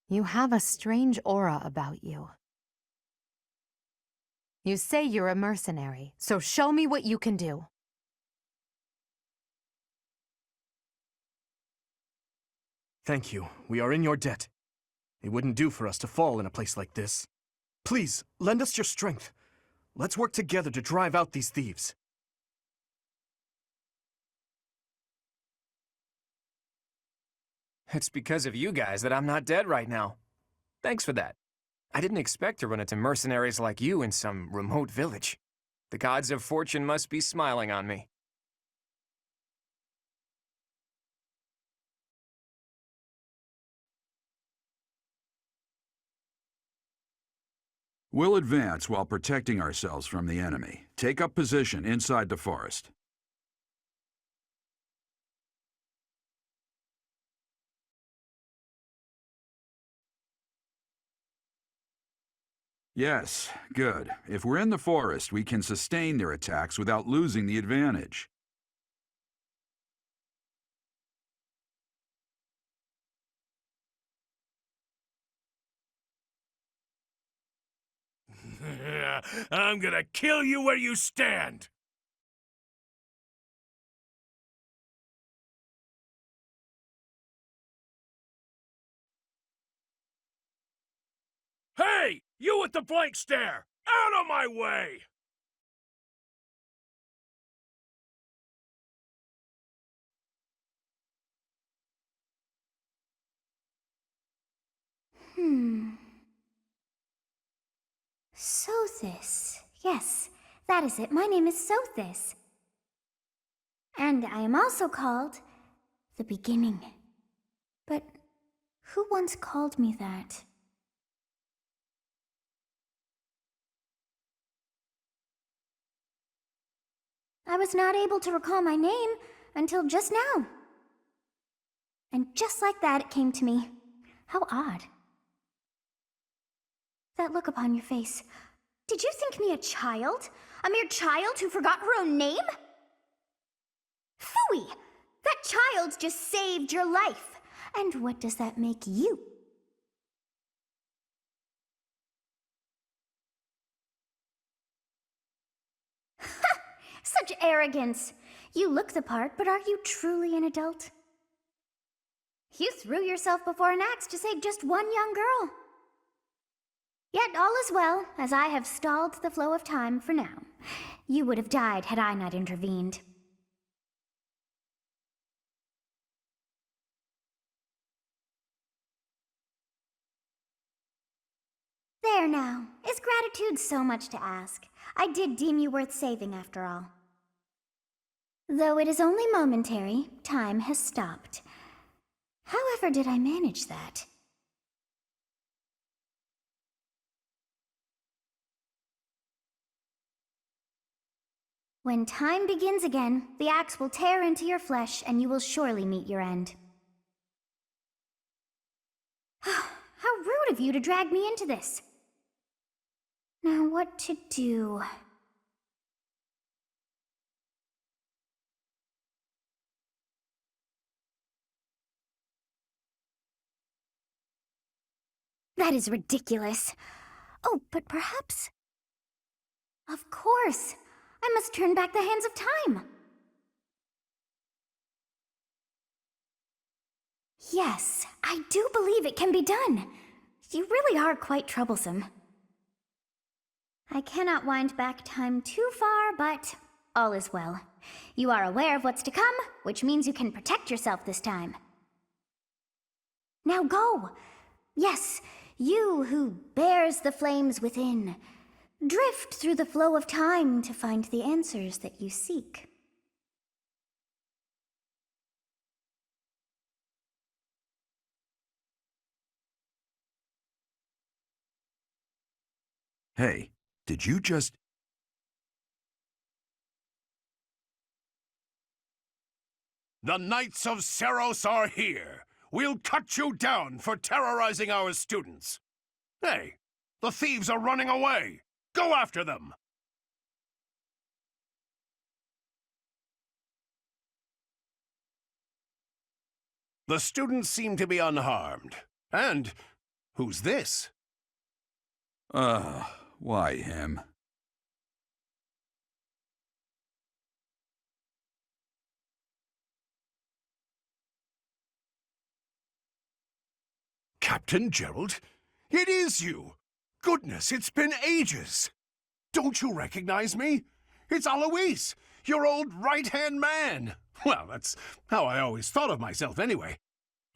You have a strange aura about you. You say you're a mercenary, so show me what you can do. Thank you. We are in your debt. It wouldn't do for us to fall in a place like this. Please, lend us your strength. Let's work together to drive out these thieves. It's because of you guys that I'm not dead right now. Thanks for that. I didn't expect to run into mercenaries like you in some remote village. The gods of fortune must be smiling on me. We'll advance while protecting ourselves from the enemy. Take up position inside the forest. Yes, good. If we're in the forest, we can sustain their attacks without losing the advantage. I'm gonna kill you where you stand! Hey! You with the blank stare! Out of my way! Sothis. Yes, that is it. My name is Sothis. And I am also called the Beginning. But who once called me that? I was not able to recall my name until just now. And just like that, it came to me. How odd. That look upon your face. Did you think me a child? A mere child who forgot her own name? Phooey! That child just saved your life. And what does that make you? Ha! Such arrogance! You look the part, but are you truly an adult? You threw yourself before an axe to save just one young girl. Yet all is well, as I have stalled the flow of time for now. You would have died had I not intervened. There now. Is gratitude so much to ask? I did deem you worth saving after all. Though it is only momentary, time has stopped. However did I manage that? When time begins again, the axe will tear into your flesh and you will surely meet your end. How rude of you to drag me into this. Now what to do? That is ridiculous. Oh, but perhaps... Of course! I must turn back the hands of time! Yes, I do believe it can be done. You really are quite troublesome. I cannot wind back time too far, but all is well. You are aware of what's to come, which means you can protect yourself this time. Now go! Yes, you who bears the flames within. Drift through the flow of time to find the answers that you seek. Hey, did you just... The Knights of Seros are here! We'll cut you down for terrorizing our students! Hey, the thieves are running away! Go after them! The students seem to be unharmed. And Who's this? Why him? Captain Gerald? It is you! Goodness, it's been ages! Don't you recognize me? It's Alois, your old right-hand man! Well, that's how I always thought of myself anyway.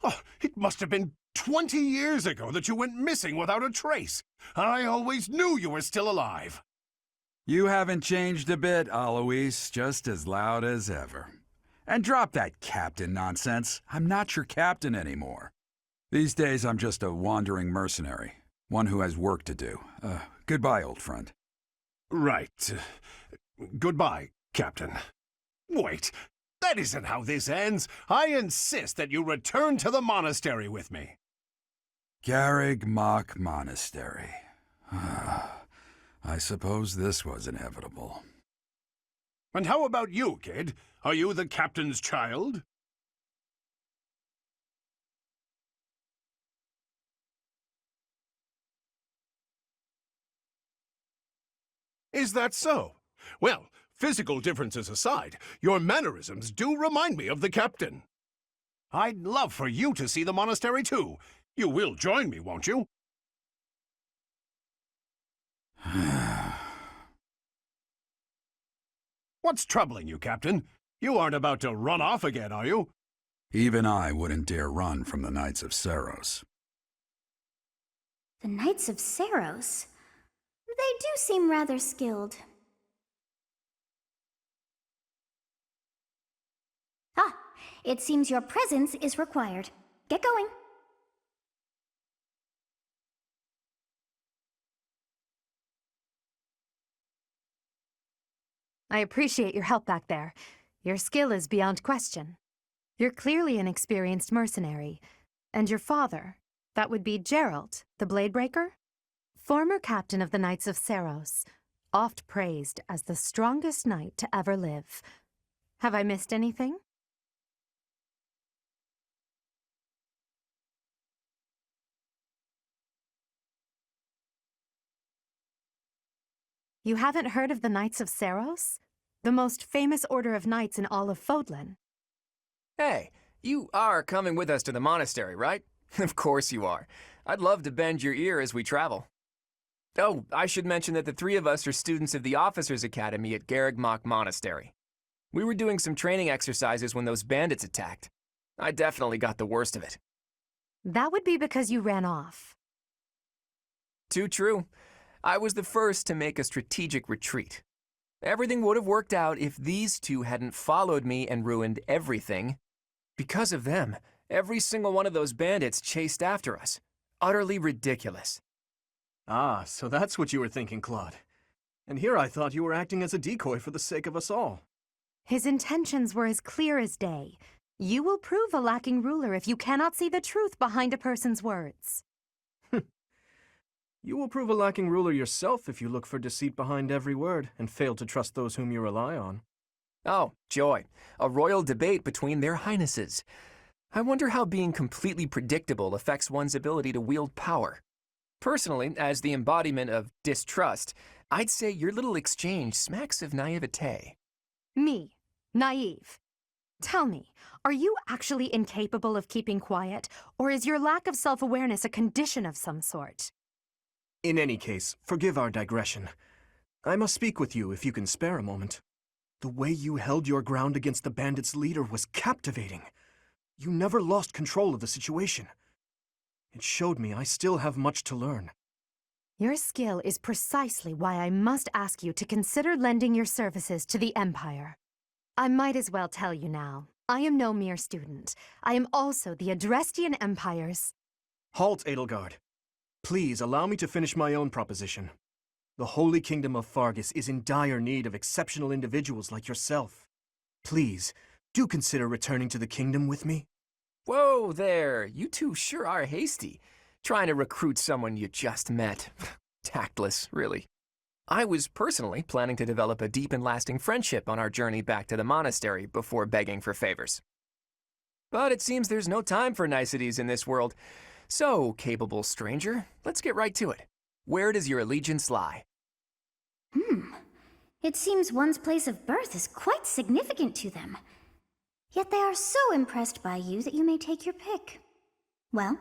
Oh, it must have been 20 years ago that you went missing without a trace. I always knew you were still alive. You haven't changed a bit, Alois, just as loud as ever. And drop that captain nonsense. I'm not your captain anymore. These days, I'm just a wandering mercenary, one who has work to do. Goodbye, old friend. Right. Goodbye, Captain. Wait, that isn't how this ends. I insist that you return to the monastery with me. Garreg Mach Monastery. I suppose this was inevitable. And how about you, kid? Are you the captain's child? Is that so? Well, physical differences aside, your mannerisms do remind me of the captain. I'd love for you to see the monastery too. You will join me, won't you? What's troubling you, Captain? You aren't about to run off again, are you? Even I wouldn't dare run from the Knights of Seros. The Knights of Seros? They do seem rather skilled. Ah, it seems your presence is required. Get going. I appreciate your help back there. Your skill is beyond question. You're clearly an experienced mercenary. And your father, that would be Gerald, the Bladebreaker? Former captain of the Knights of Seros, oft praised as the strongest knight to ever live. Have I missed anything? You haven't heard of the Knights of Seros? The most famous order of knights in all of Fodlan. Hey, you are coming with us to the monastery, right? Of course you are. I'd love to bend your ear as we travel. Oh, I should mention that the three of us are students of the Officers' Academy at Garreg Mach Monastery. We were doing some training exercises when those bandits attacked. I definitely got the worst of it. That would be because you ran off. Too true. I was the first to make a strategic retreat. Everything would have worked out if these two hadn't followed me and ruined everything. Because of them, every single one of those bandits chased after us. Utterly ridiculous. Ah, so that's what you were thinking, Claude. And here I thought you were acting as a decoy for the sake of us all. His intentions were as clear as day. You will prove a lacking ruler if you cannot see the truth behind a person's words. You will prove a lacking ruler yourself if you look for deceit behind every word and fail to trust those whom you rely on. Oh, joy. A royal debate between their highnesses. I wonder how being completely predictable affects one's ability to wield power. Personally, as the embodiment of distrust, I'd say your little exchange smacks of naivete. Me, naive. Tell me, are you actually incapable of keeping quiet, or is your lack of self-awareness a condition of some sort? In any case, forgive our digression. I must speak with you if you can spare a moment. The way you held your ground against the bandits' leader was captivating. You never lost control of the situation. It showed me I still have much to learn. Your skill is precisely why I must ask you to consider lending your services to the Empire. I might as well tell you now, I am no mere student. I am also the Adrestian Empire's... Halt, Edelgard. Please allow me to finish my own proposition. The Holy Kingdom of Fargus is in dire need of exceptional individuals like yourself. Please, do consider returning to the kingdom with me. Whoa there, you two sure are hasty. Trying to recruit someone you just met. Tactless, really. I was personally planning to develop a deep and lasting friendship on our journey back to the monastery before begging for favors. But it seems there's no time for niceties in this world. So, capable stranger, let's get right to it. Where does your allegiance lie? It seems one's place of birth is quite significant to them. Yet they are so impressed by you that you may take your pick. Well?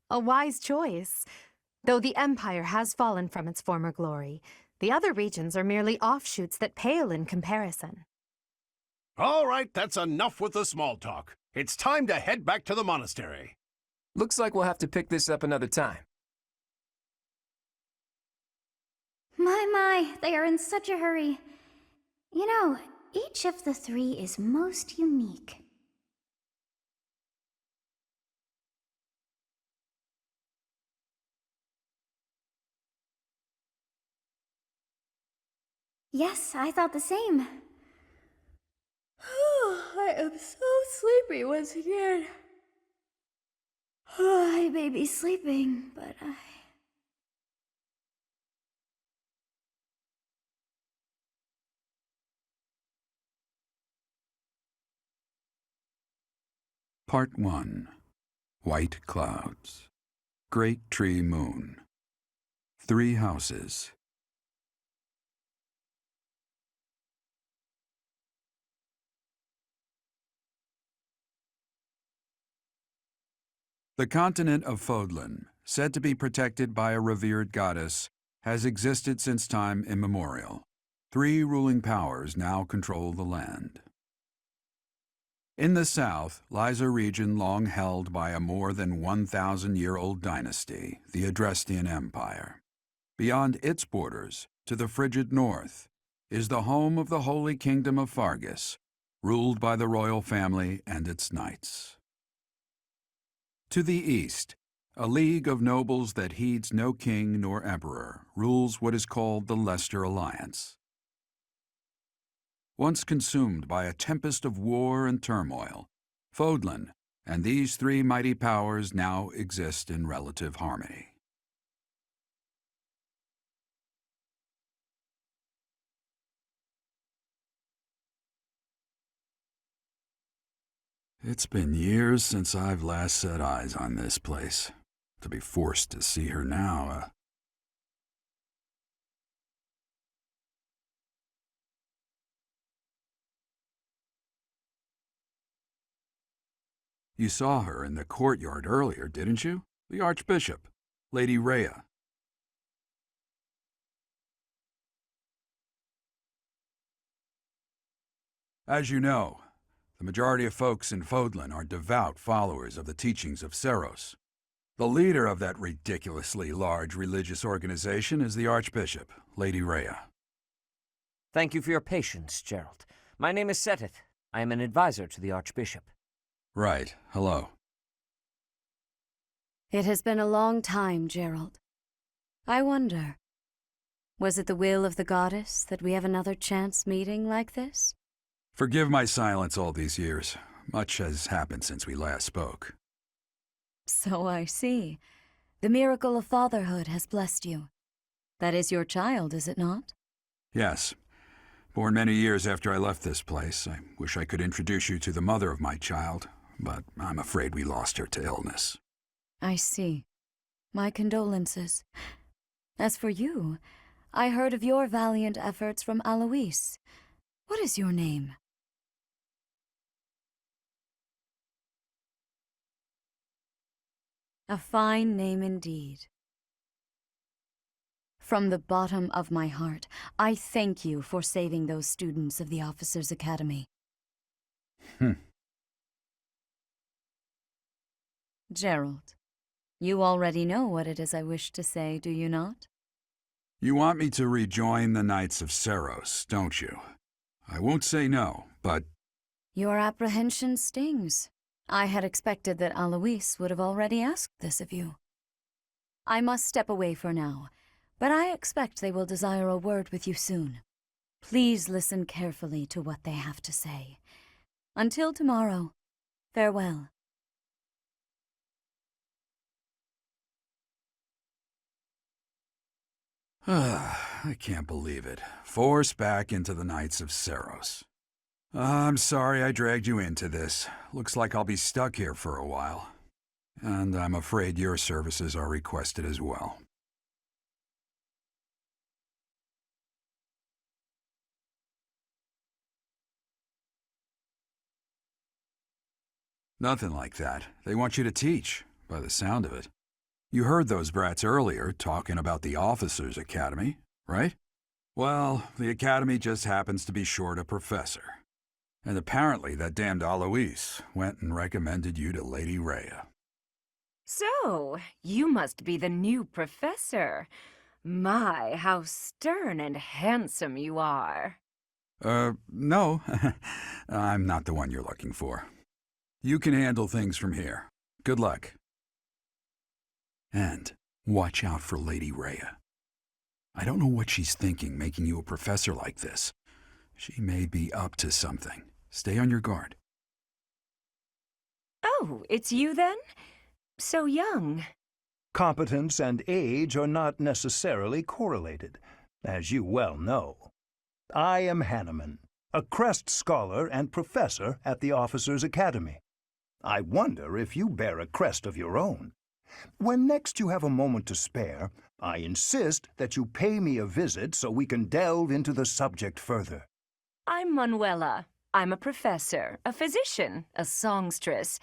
A wise choice. Though the Empire has fallen from its former glory, the other regions are merely offshoots that pale in comparison. All right, that's enough with the small talk. It's time to head back to the monastery. Looks like we'll have to pick this up another time. My, they are in such a hurry. You know, each of the three is most unique. Yes, I thought the same. I am so sleepy once again. I may be sleeping, but Part 1. White Clouds. Great Tree Moon. 3 houses. The continent of Fodlan, said to be protected by a revered goddess, has existed since time immemorial. 3 ruling powers now control the land. In the south lies a region long held by a more than 1,000-year-old dynasty, the Adrestian Empire. Beyond its borders, to the frigid north, is the home of the Holy Kingdom of Fargus, ruled by the royal family and its knights. To the east, a league of nobles that heeds no king nor emperor rules what is called the Leicester Alliance. Once consumed by a tempest of war and turmoil, Fodlan and these 3 mighty powers now exist in relative harmony. It's been years since I've last set eyes on this place. To be forced to see her now, You saw her in the courtyard earlier, didn't you? The Archbishop, Lady Rhea. As you know, the majority of folks in Fodlan are devout followers of the teachings of Seros. The leader of that ridiculously large religious organization is the Archbishop, Lady Rhea. Thank you for your patience, Gerald. My name is Seteth. I am an advisor to the Archbishop. Right. Hello. It has been a long time, Gerald. I wonder, was it the will of the goddess that we have another chance meeting like this? Forgive my silence all these years. Much has happened since we last spoke. So I see. The miracle of fatherhood has blessed you. That is your child, is it not? Yes. Born many years after I left this place. I wish I could introduce you to the mother of my child, but I'm afraid we lost her to illness. I see. My condolences. As for you, I heard of your valiant efforts from Alois. What is your name? A fine name indeed. From the bottom of my heart, I thank you for saving those students of the Officers' Academy. Gerald, you already know what it is I wish to say, do you not? You want me to rejoin the Knights of Seros, don't you? I won't say no, but... Your apprehension stings. I had expected that Alois would have already asked this of you. I must step away for now, but I expect they will desire a word with you soon. Please listen carefully to what they have to say. Until tomorrow, farewell. I can't believe it. Forced back into the Knights of Seros. I'm sorry I dragged you into this. Looks like I'll be stuck here for a while. And I'm afraid your services are requested as well. Nothing like that. They want you to teach, by the sound of it. You heard those brats earlier talking about the Officers' Academy, right? Well, the Academy just happens to be short a professor. And apparently that damned Alois went and recommended you to Lady Rhea. So, you must be the new professor. My, how stern and handsome you are. No. I'm not the one you're looking for. You can handle things from here. Good luck. And watch out for Lady Rhea. I don't know what she's thinking making you a professor like this. She may be up to something. Stay on your guard. Oh, it's you then? So young. Competence and age are not necessarily correlated, as you well know. I am Hanneman, a Crest Scholar and Professor at the Officers' Academy. I wonder if you bear a crest of your own. When next you have a moment to spare, I insist that you pay me a visit so we can delve into the subject further. I'm Manuela. I'm a professor, a physician, a songstress,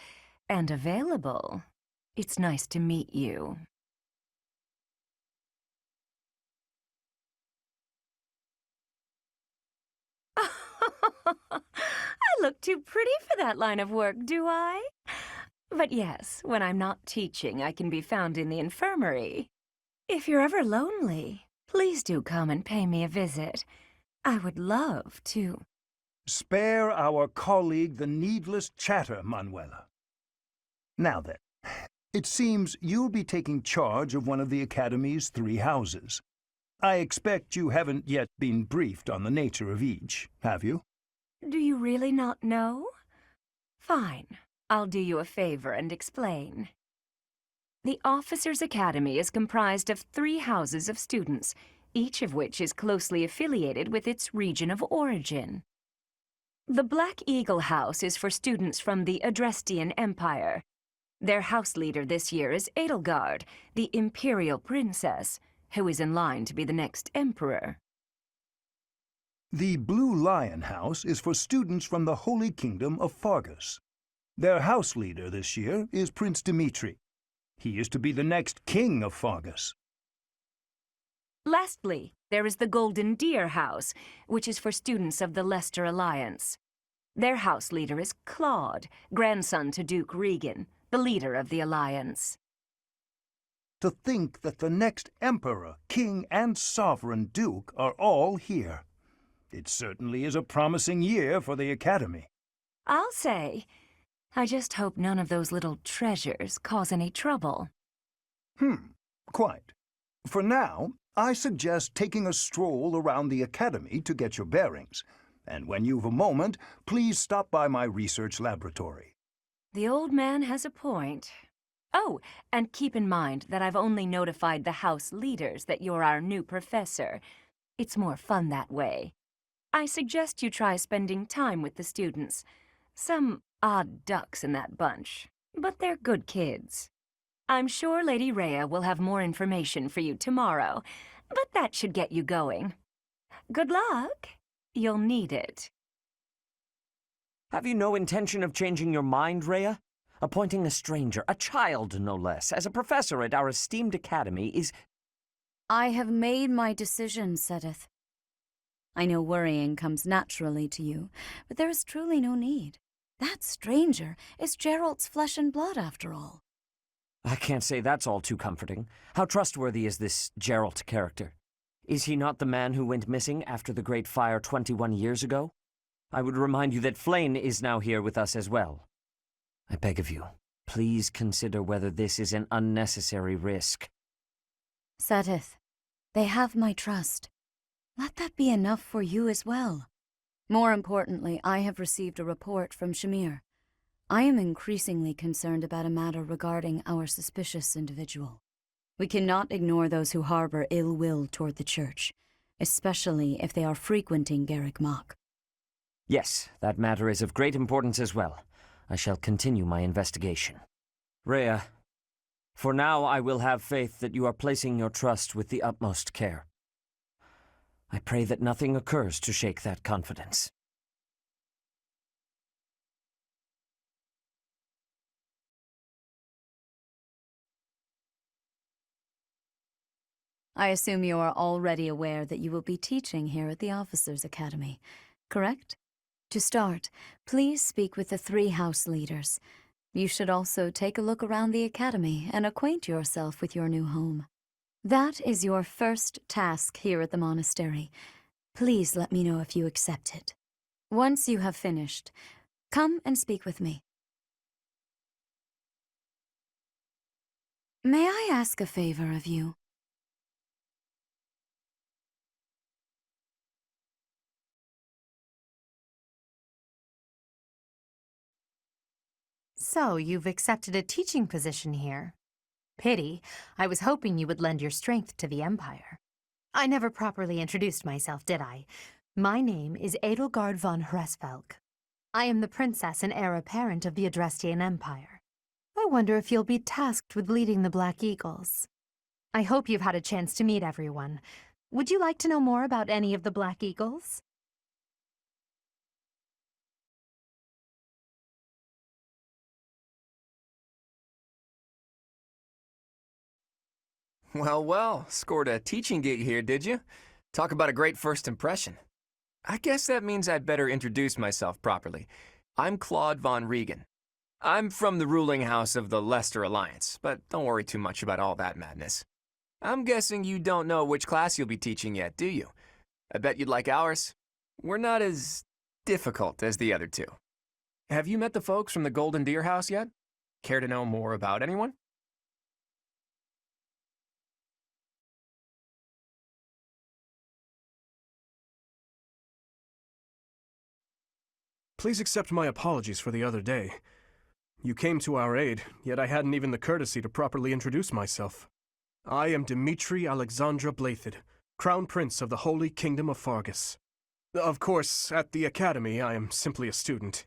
and available. It's nice to meet you. I look too pretty for that line of work, do I? But yes, when I'm not teaching, I can be found in the infirmary. If you're ever lonely, please do come and pay me a visit. I would love to. Spare our colleague the needless chatter, Manuela. Now then, it seems you'll be taking charge of one of the Academy's 3 houses. I expect you haven't yet been briefed on the nature of each, have you? Do you really not know? Fine. I'll do you a favor and explain. The Officers' Academy is comprised of 3 houses of students, each of which is closely affiliated with its region of origin. The Black Eagle House is for students from the Adrestian Empire. Their house leader this year is Edelgard, the Imperial Princess, who is in line to be the next emperor. The Blue Lion House is for students from the Holy Kingdom of Fargus. Their house leader this year is Prince Dimitri. He is to be the next king of Fargus. Lastly, there is the Golden Deer House, which is for students of the Leicester Alliance. Their house leader is Claude, grandson to Duke Regan, the leader of the Alliance. To think that the next emperor, king, and sovereign duke are all here. It certainly is a promising year for the Academy. I'll say. I just hope none of those little treasures cause any trouble. Quite. For now, I suggest taking a stroll around the Academy to get your bearings. And when you've a moment, please stop by my research laboratory. The old man has a point. Oh, and keep in mind that I've only notified the house leaders that you're our new professor. It's more fun that way. I suggest you try spending time with the students. Some odd ducks in that bunch, but they're good kids. I'm sure Lady Rhea will have more information for you tomorrow, but that should get you going. Good luck. You'll need it. Have you no intention of changing your mind, Rhea? Appointing a stranger, a child no less, as a professor at our esteemed academy is... I have made my decision, Sedith. I know worrying comes naturally to you, but there is truly no need. That stranger is Geralt's flesh and blood, after all. I can't say that's all too comforting. How trustworthy is this Geralt character? Is he not the man who went missing after the Great Fire 21 years ago? I would remind you that Flayn is now here with us as well. I beg of you, please consider whether this is an unnecessary risk. Sedith, they have my trust. Let that be enough for you as well. More importantly, I have received a report from Shamir. I am increasingly concerned about a matter regarding our suspicious individual. We cannot ignore those who harbor ill will toward the Church, especially if they are frequenting Garrick Mach. Yes, that matter is of great importance as well. I shall continue my investigation. Rhea, for now I will have faith that you are placing your trust with the utmost care. I pray that nothing occurs to shake that confidence. I assume you are already aware that you will be teaching here at the Officers' Academy, correct? To start, please speak with the 3 house leaders. You should also take a look around the academy and acquaint yourself with your new home. That is your first task here at the monastery. Please let me know if you accept it. Once you have finished, come and speak with me. May I ask a favor of you? So, you've accepted a teaching position here. Pity. I was hoping you would lend your strength to the Empire. I never properly introduced myself, did I? My name is Edelgard von Hresvelg. I am the princess and heir apparent of the Adrestian Empire. I wonder if you'll be tasked with leading the Black Eagles. I hope you've had a chance to meet everyone. Would you like to know more about any of the Black Eagles? Well, well, scored a teaching gig here, did you? Talk about a great first impression. I guess that means I'd better introduce myself properly. I'm Claude von Regan. I'm from the ruling house of the Leicester Alliance, but don't worry too much about all that madness. I'm guessing you don't know which class you'll be teaching yet, do you? I bet you'd like ours. We're not as difficult as the other 2. Have you met the folks from the Golden Deer House yet? Care to know more about anyone? Please accept my apologies for the other day. You came to our aid, yet I hadn't even the courtesy to properly introduce myself. I am Dimitri Alexandra Blathid, Crown Prince of the Holy Kingdom of Fargus. Of course, at the Academy, I am simply a student.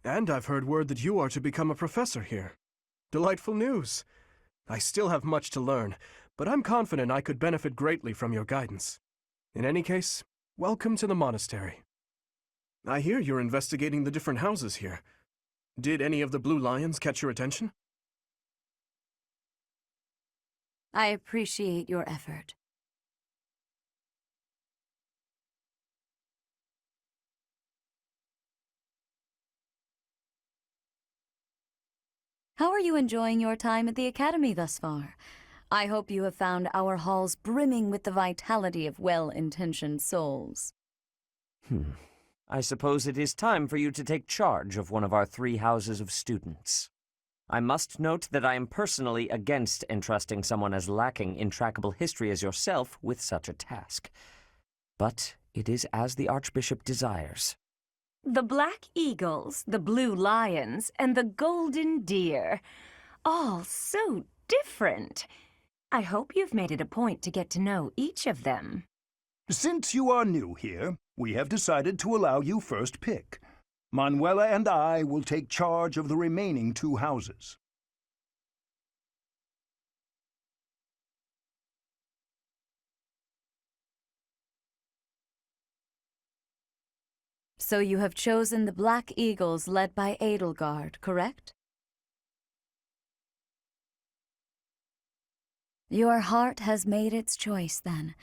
And I've heard word that you are to become a professor here. Delightful news. I still have much to learn, but I'm confident I could benefit greatly from your guidance. In any case, welcome to the monastery. I hear you're investigating the different houses here. Did any of the Blue Lions catch your attention? I appreciate your effort. How are you enjoying your time at the Academy thus far? I hope you have found our halls brimming with the vitality of well-intentioned souls. I suppose it is time for you to take charge of one of our 3 houses of students. I must note that I am personally against entrusting someone as lacking in trackable history as yourself with such a task. But it is as the Archbishop desires. The Black Eagles, the Blue Lions, and the Golden Deer. All so different. I hope you've made it a point to get to know each of them. Since you are new here, we have decided to allow you first pick. Manuela and I will take charge of the remaining 2 houses. So you have chosen the Black Eagles led by Edelgard, correct? Your heart has made its choice, then.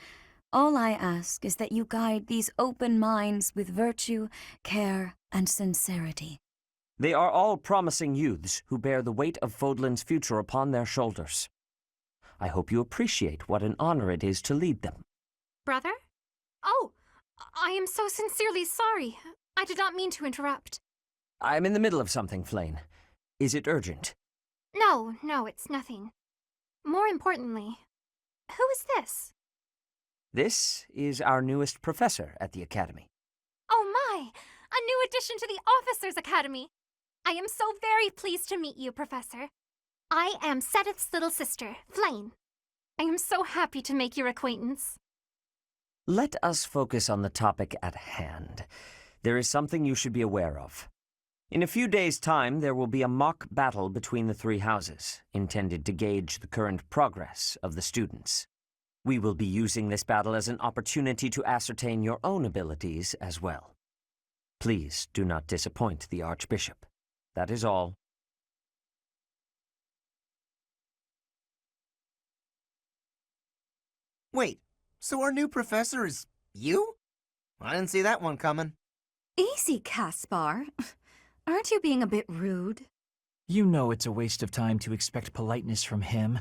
All I ask is that you guide these open minds with virtue, care, and sincerity. They are all promising youths who bear the weight of Fodlan's future upon their shoulders. I hope you appreciate what an honor it is to lead them. Brother? Oh, I am so sincerely sorry. I did not mean to interrupt. I'm in the middle of something, Flane. Is it urgent? No, it's nothing. More importantly, who is this? This is our newest professor at the Academy. Oh my! A new addition to the Officers' Academy! I am so very pleased to meet you, Professor. I am Sedith's little sister, Flane. I am so happy to make your acquaintance. Let us focus on the topic at hand. There is something you should be aware of. In a few days' time, there will be a mock battle between the three houses, intended to gauge the current progress of the students. We will be using this battle as an opportunity to ascertain your own abilities as well. Please do not disappoint the Archbishop. That is all. Wait, so our new professor is you? I didn't see that one coming. Easy, Caspar. Aren't you being a bit rude? You know it's a waste of time to expect politeness from him.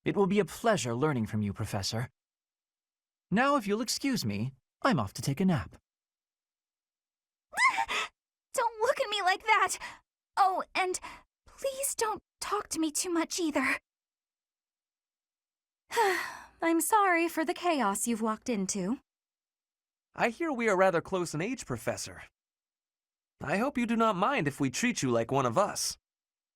It will be a pleasure learning from you, Professor. Now, if you'll excuse me, I'm off to take a nap. Don't look at me like that! Oh, and please don't talk to me too much either. I'm sorry for the chaos you've walked into. I hear we are rather close in age, Professor. I hope you do not mind if we treat you like one of us.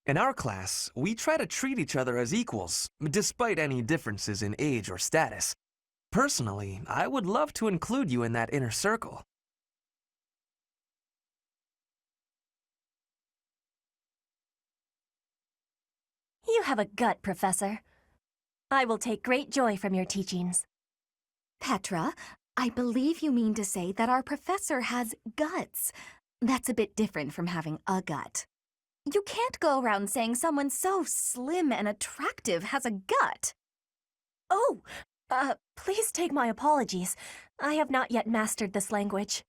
In our class, we try to treat each other as equals, despite any differences in age or status. Personally, I would love to include you in that inner circle. You have a gut, Professor. I will take great joy from your teachings. Petra, I believe you mean to say that our professor has guts. That's a bit different from having a gut. You can't go around saying someone so slim and attractive has a gut. Oh, please take my apologies. I have not yet mastered this language.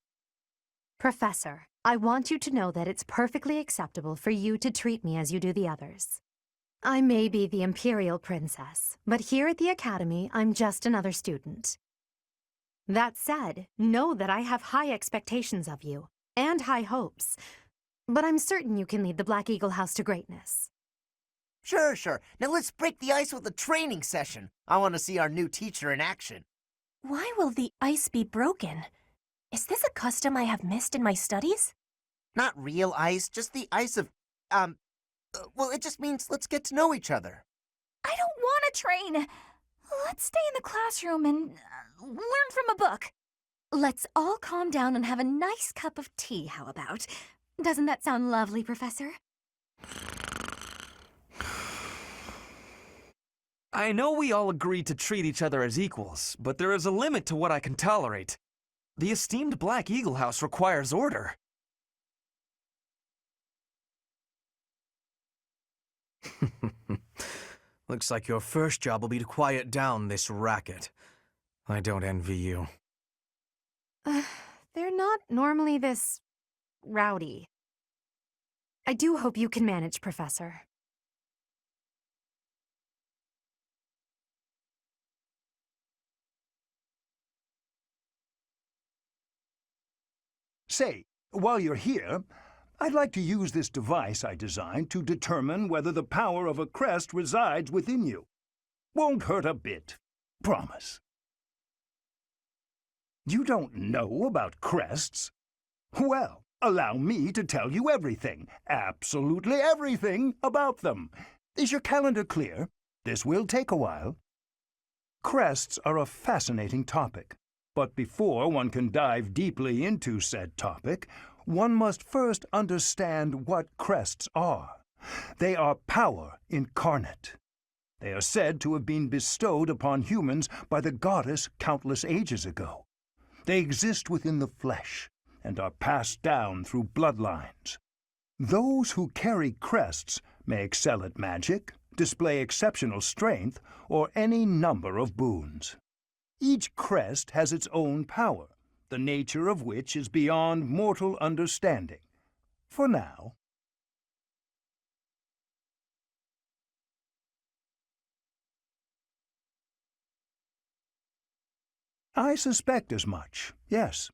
Professor, I want you to know that it's perfectly acceptable for you to treat me as you do the others. I may be the Imperial Princess, but here at the Academy, I'm just another student. That said, know that I have high expectations of you, and high hopes, but I'm certain you can lead the Black Eagle House to greatness. Sure. Now let's break the ice with a training session. I want to see our new teacher in action. Why will the ice be broken? Is this a custom I have missed in my studies? Not real ice, just the ice of, well, it just means let's get to know each other. I don't want to train. Let's stay in the classroom and learn from a book. Let's all calm down and have a nice cup of tea, how about? Doesn't that sound lovely, Professor? I know we all agree to treat each other as equals, but there is a limit to what I can tolerate. The esteemed Black Eagle House requires order. Looks like your first job will be to quiet down this racket. I don't envy you. They're not normally this rowdy. I do hope you can manage, Professor. Say, while you're here, I'd like to use this device I designed to determine whether the power of a crest resides within you. Won't hurt a bit. Promise. You don't know about crests? Well, allow me to tell you everything, absolutely everything about them. Is your calendar clear? This will take a while. Crests are a fascinating topic, but before one can dive deeply into said topic, one must first understand what crests are. They are power incarnate. They are said to have been bestowed upon humans by the goddess countless ages ago. They exist within the flesh and are passed down through bloodlines. Those who carry crests may excel at magic, display exceptional strength, or any number of boons. Each crest has its own power, the nature of which is beyond mortal understanding. For now. I suspect as much, yes.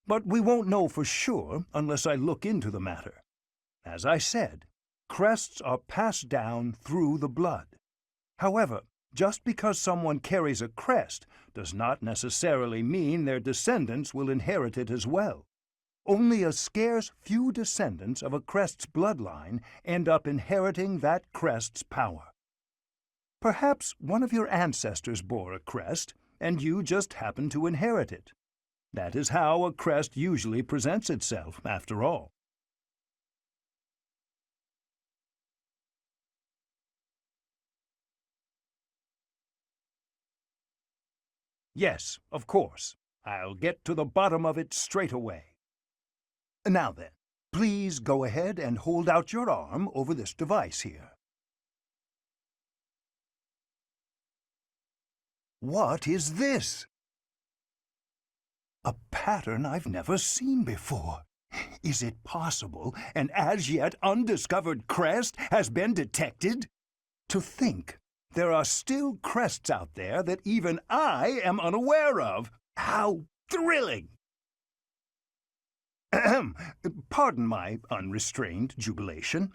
But we won't know for sure unless I look into the matter. As I said, crests are passed down through the blood. However, just because someone carries a crest does not necessarily mean their descendants will inherit it as well. Only a scarce few descendants of a crest's bloodline end up inheriting that crest's power. Perhaps one of your ancestors bore a crest, and you just happen to inherit it. That is how a crest usually presents itself, after all. Yes, of course. I'll get to the bottom of it straight away. Now then, please go ahead and hold out your arm over this device here. What is this? A pattern I've never seen before. Is it possible an as yet undiscovered crest has been detected? To think there are still crests out there that even I am unaware of. How thrilling! Ahem. Pardon my unrestrained jubilation.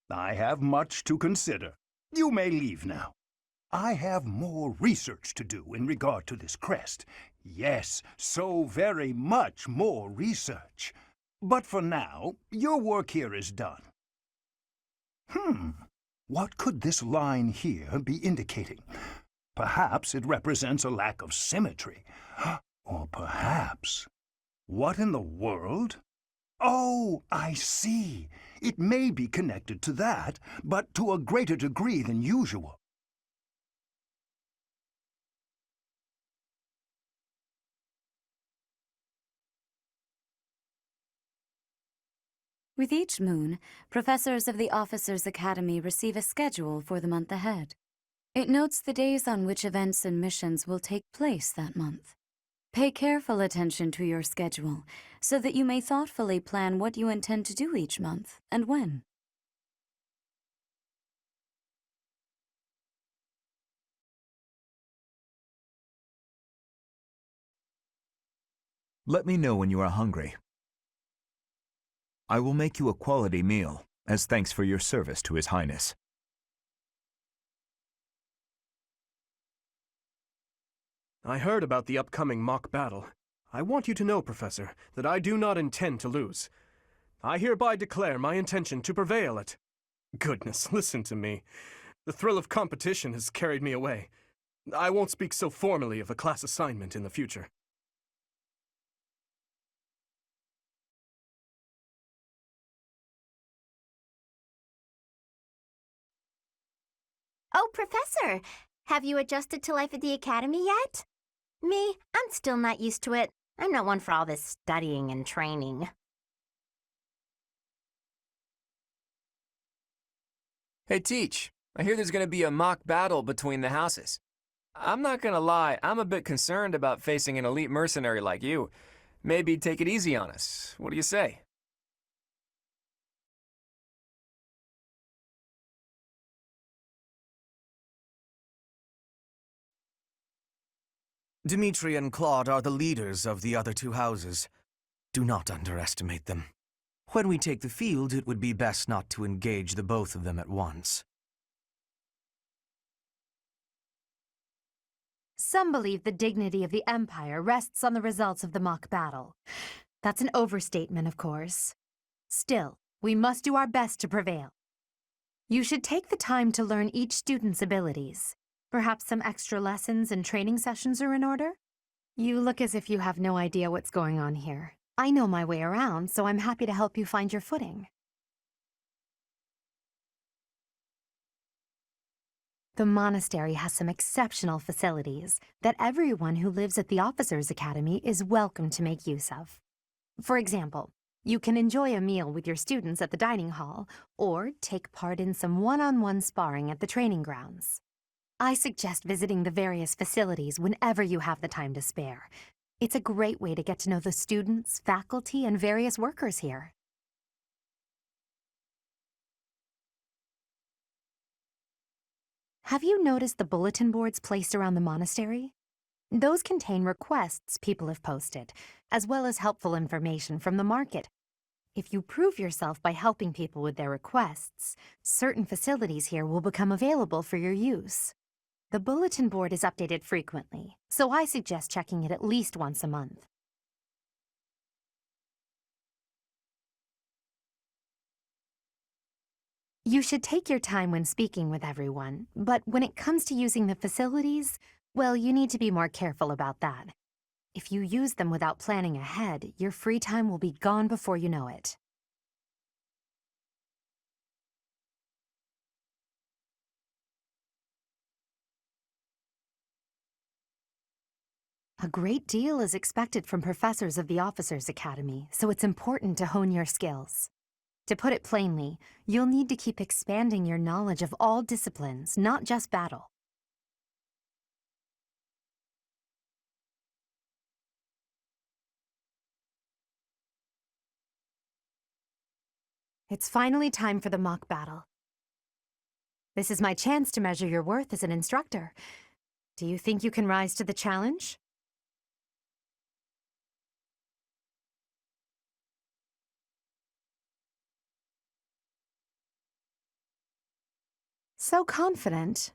I have much to consider. You may leave now. I have more research to do in regard to this crest. Yes, so very much more research. But for now, your work here is done. What could this line here be indicating? Perhaps it represents a lack of symmetry. Or perhaps... What in the world? Oh, I see. It may be connected to that, but to a greater degree than usual. With each moon, professors of the Officers' Academy receive a schedule for the month ahead. It notes the days on which events and missions will take place that month. Pay careful attention to your schedule so that you may thoughtfully plan what you intend to do each month and when. Let me know when you are hungry. I will make you a quality meal, as thanks for your service to His Highness. I heard about the upcoming mock battle. I want you to know, Professor, that I do not intend to lose. I hereby declare my intention to prevail at... Goodness, listen to me. The thrill of competition has carried me away. I won't speak so formally of a class assignment in the future. Oh, Professor! Have you adjusted to life at the Academy yet? Me, I'm still not used to it. I'm not one for all this studying and training. Hey, Teach. I hear there's going to be a mock battle between the houses. I'm not going to lie, I'm a bit concerned about facing an elite mercenary like you. Maybe take it easy on us. What do you say? Dimitri and Claude are the leaders of the other two houses. Do not underestimate them. When we take the field, it would be best not to engage the both of them at once. Some believe the dignity of the Empire rests on the results of the mock battle. That's an overstatement, of course. Still, we must do our best to prevail. You should take the time to learn each student's abilities. Perhaps some extra lessons and training sessions are in order? You look as if you have no idea what's going on here. I know my way around, so I'm happy to help you find your footing. The monastery has some exceptional facilities that everyone who lives at the Officers' Academy is welcome to make use of. For example, you can enjoy a meal with your students at the dining hall, or take part in some one-on-one sparring at the training grounds. I suggest visiting the various facilities whenever you have the time to spare. It's a great way to get to know the students, faculty, and various workers here. Have you noticed the bulletin boards placed around the monastery? Those contain requests people have posted, as well as helpful information from the market. If you prove yourself by helping people with their requests, certain facilities here will become available for your use. The bulletin board is updated frequently, so I suggest checking it at least once a month. You should take your time when speaking with everyone, but when it comes to using the facilities, well, you need to be more careful about that. If you use them without planning ahead, your free time will be gone before you know it. A great deal is expected from professors of the Officers' Academy, so it's important to hone your skills. To put it plainly, you'll need to keep expanding your knowledge of all disciplines, not just battle. It's finally time for the mock battle. This is my chance to measure your worth as an instructor. Do you think you can rise to the challenge? So confident.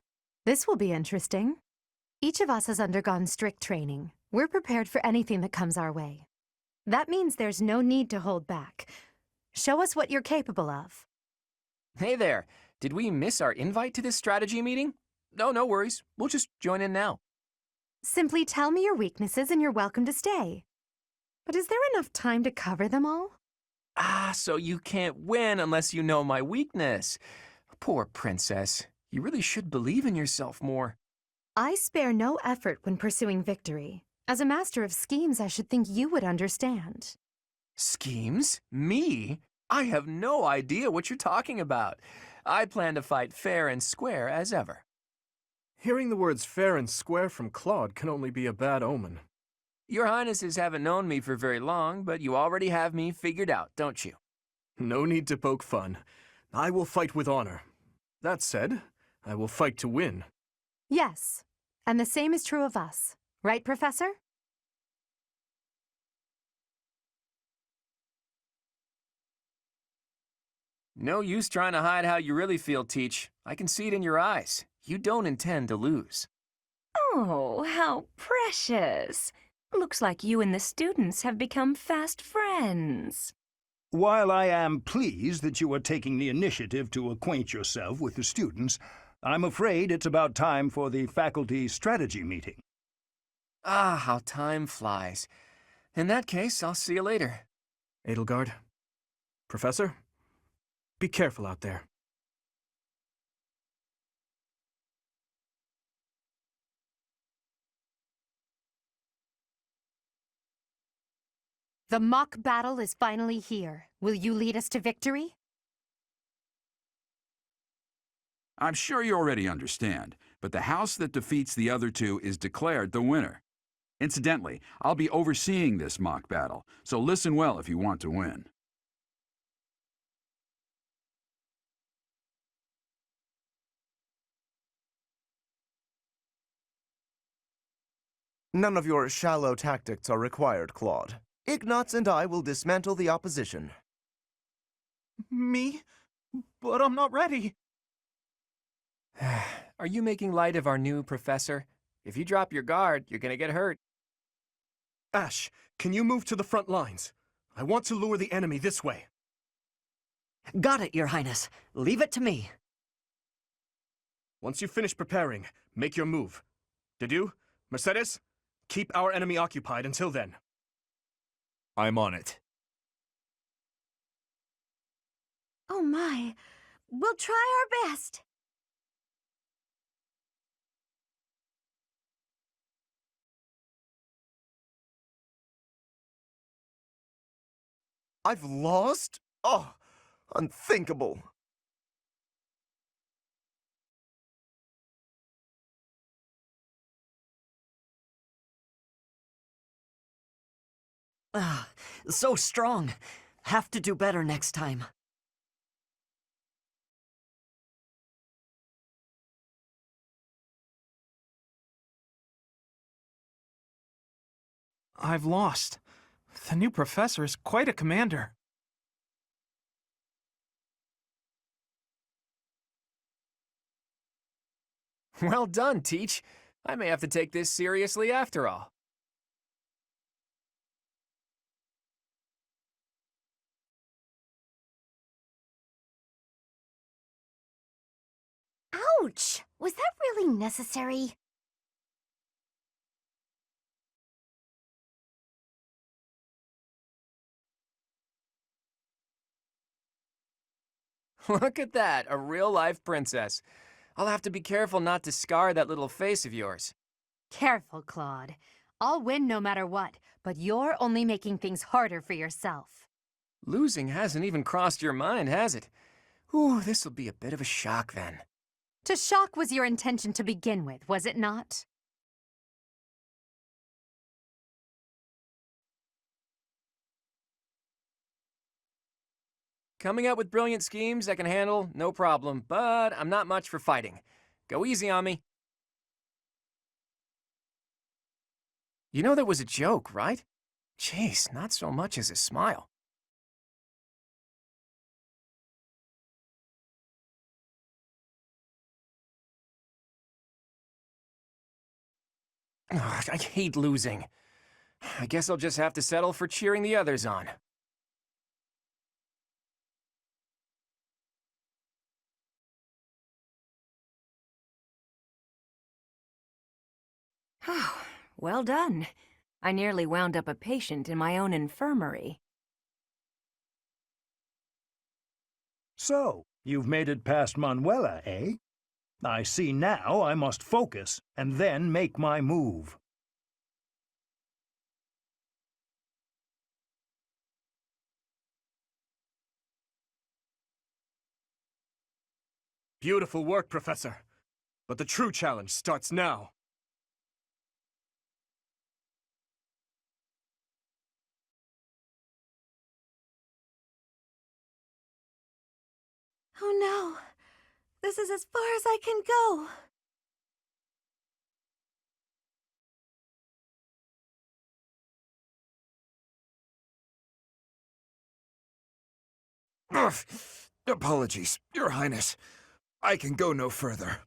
This will be interesting. Each of us has undergone strict training. We're prepared for anything that comes our way. That means there's no need to hold back. Show us what you're capable of. Hey there, did we miss our invite to this strategy meeting? No worries. We'll just join in now. Simply tell me your weaknesses and you're welcome to stay. But is there enough time to cover them all? So you can't win unless you know my weakness. Poor princess. You really should believe in yourself more. I spare no effort when pursuing victory. As a master of schemes, I should think you would understand. Schemes? Me? I have no idea what you're talking about. I plan to fight fair and square as ever. Hearing the words fair and square from Claude can only be a bad omen. Your Highnesses haven't known me for very long, but you already have me figured out, don't you? No need to poke fun. I will fight with honor. That said, I will fight to win. Yes, and the same is true of us. Right, Professor? No use trying to hide how you really feel, Teach. I can see it in your eyes. You don't intend to lose. Oh, how precious. Looks like you and the students have become fast friends. While I am pleased that you are taking the initiative to acquaint yourself with the students, I'm afraid it's about time for the faculty strategy meeting. Ah, how time flies. In that case, I'll see you later. Edelgard. Professor? Be careful out there. The mock battle is finally here. Will you lead us to victory? I'm sure you already understand, but the house that defeats the other two is declared the winner. Incidentally, I'll be overseeing this mock battle, so listen well if you want to win. None of your shallow tactics are required, Claude. Ignatz and I will dismantle the opposition. Me? But I'm not ready. Are you making light of our new professor? If you drop your guard, you're gonna get hurt. Ash, can you move to the front lines? I want to lure the enemy this way. Got it, Your Highness. Leave it to me. Once you finish preparing, make your move. Dedu, Mercedes, keep our enemy occupied until then. I'm on it. Oh my. We'll try our best. I've lost? Oh, unthinkable. Ah, so strong. Have to do better next time. I've lost. The new professor is quite a commander. Well done, Teach. I may have to take this seriously after all. Ouch! Was that really necessary? Look at that, a real-life princess. I'll have to be careful not to scar that little face of yours. Careful, Claude. I'll win no matter what, but you're only making things harder for yourself. Losing hasn't even crossed your mind, has it? Ooh, this'll be a bit of a shock then. To shock was your intention to begin with, was it not? Coming up with brilliant schemes I can handle, no problem, but I'm not much for fighting. Go easy on me. You know that was a joke, right? Jeez, not so much as a smile. Ugh, I hate losing. I guess I'll just have to settle for cheering the others on. Well done. I nearly wound up a patient in my own infirmary. So, you've made it past Manuela, eh? I see now I must focus and then make my move. Beautiful work, Professor. But the true challenge starts now. Oh no. This is as far as I can go. Ugh. Apologies, Your Highness. I can go no further.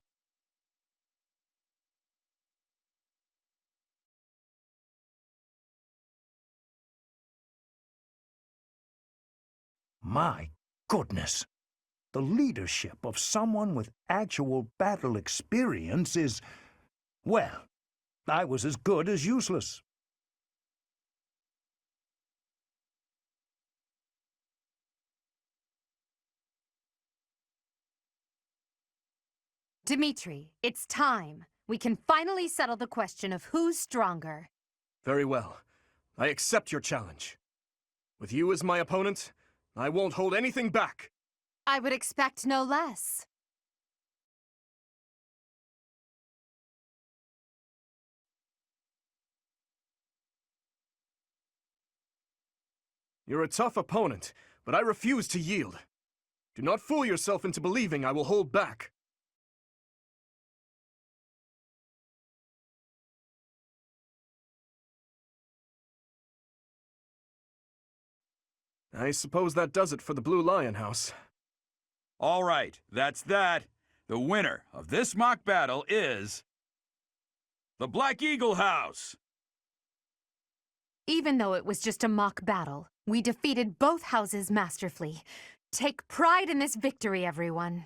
My goodness. The leadership of someone with actual battle experience is... well, I was as good as useless. Dimitri, it's time. We can finally settle the question of who's stronger. Very well. I accept your challenge. With you as my opponent, I won't hold anything back. I would expect no less. You're a tough opponent, but I refuse to yield. Do not fool yourself into believing I will hold back. I suppose that does it for the Blue Lion House. All right, that's that. The winner of this mock battle is... the Black Eagle House! Even though it was just a mock battle, we defeated both houses masterfully. Take pride in this victory, everyone.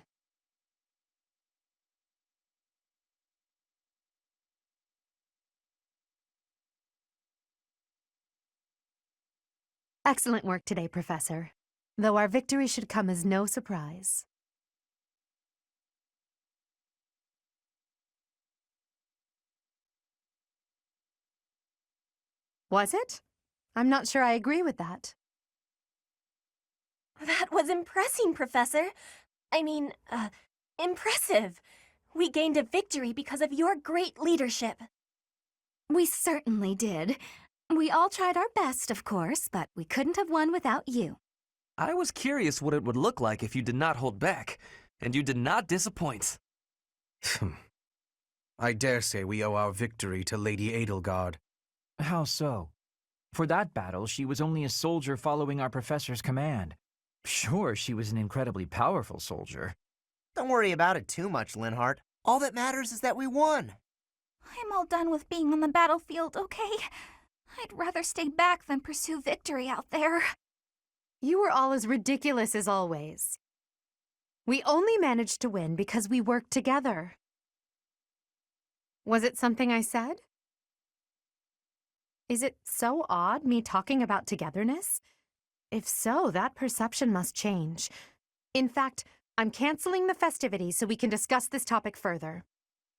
Excellent work today, Professor. Though our victory should come as no surprise. Was it? I'm not sure I agree with that. That was impressing, Professor. I mean, impressive. We gained a victory because of your great leadership. We certainly did. We all tried our best, of course, but we couldn't have won without you. I was curious what it would look like if you did not hold back, and you did not disappoint. I dare say we owe our victory to Lady Edelgard. How so? For that battle, she was only a soldier following our professor's command. Sure, she was an incredibly powerful soldier. Don't worry about it too much, Linhart. All that matters is that we won. I'm all done with being on the battlefield, okay? I'd rather stay back than pursue victory out there. You were all as ridiculous as always. We only managed to win because we worked together. Was it something I said? Is it so odd, me talking about togetherness? If so, that perception must change. In fact, I'm canceling the festivities so we can discuss this topic further.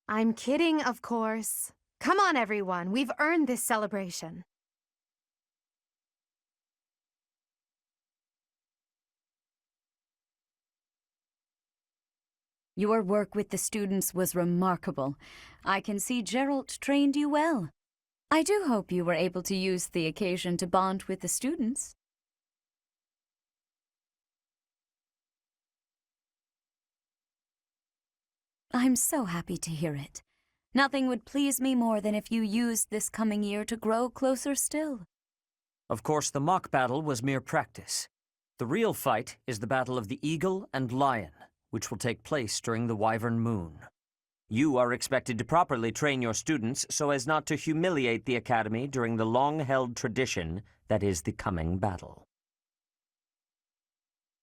I'm kidding, of course. Come on, everyone. We've earned this celebration. Your work with the students was remarkable. I can see Gerald trained you well. I do hope you were able to use the occasion to bond with the students. I'm so happy to hear it. Nothing would please me more than if you used this coming year to grow closer still. Of course, the mock battle was mere practice. The real fight is the battle of the Eagle and Lion, which will take place during the Wyvern Moon. You are expected to properly train your students so as not to humiliate the Academy during the long-held tradition that is the coming battle.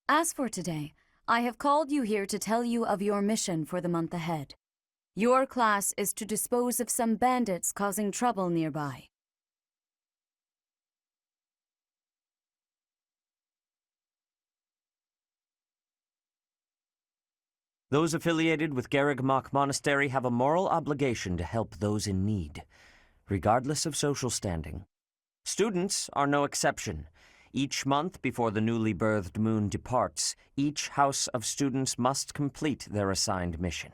As for today, I have called you here to tell you of your mission for the month ahead. Your class is to dispose of some bandits causing trouble nearby. Those affiliated with Garrigmach Monastery have a moral obligation to help those in need, regardless of social standing. Students are no exception. Each month before the newly birthed moon departs, each house of students must complete their assigned mission.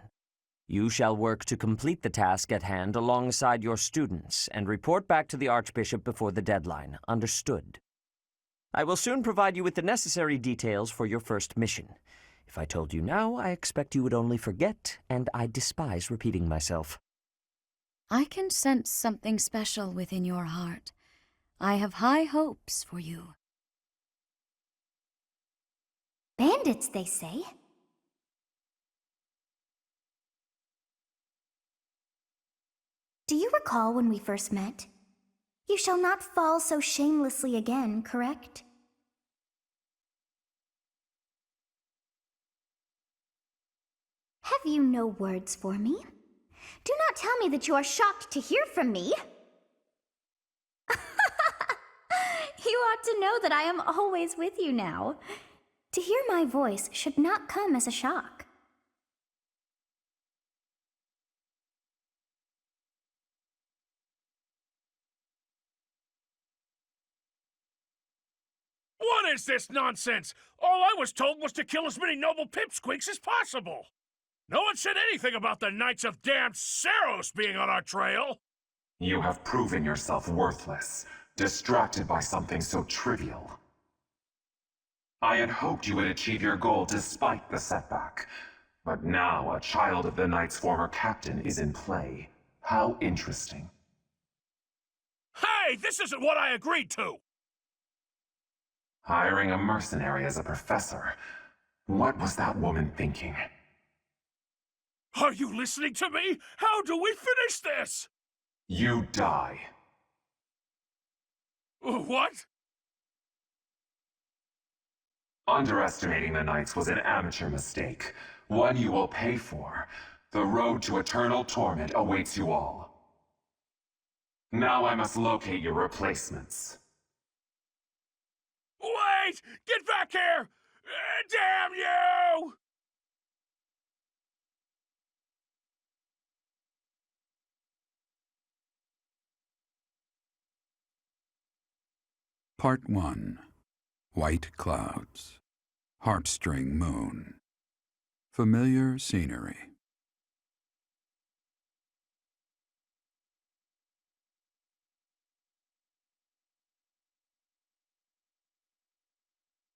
You shall work to complete the task at hand alongside your students and report back to the Archbishop before the deadline. Understood? I will soon provide you with the necessary details for your first mission. If I told you now, I expect you would only forget, and I despise repeating myself. I can sense something special within your heart. I have high hopes for you. Bandits, they say. Do you recall when we first met? You shall not fall so shamelessly again, correct? Have you no words for me? Do not tell me that you are shocked to hear from me. You ought to know that I am always with you now. To hear my voice should not come as a shock. What is this nonsense? All I was told was to kill as many noble pipsqueaks as possible. No one said anything about the Knights of Damned Saros being on our trail. You have proven yourself worthless, distracted by something so trivial. I had hoped you would achieve your goal despite the setback. But now a child of the Knight's former captain is in play. How interesting. Hey, this isn't what I agreed to! Hiring a mercenary as a professor. What was that woman thinking? Are you listening to me? How do we finish this? You die. What? Underestimating the Knights was an amateur mistake. One you will pay for. The road to eternal torment awaits you all. Now I must locate your replacements. Wait! Get back here! Damn you! Part 1. White Clouds. Heartstring Moon. Familiar scenery.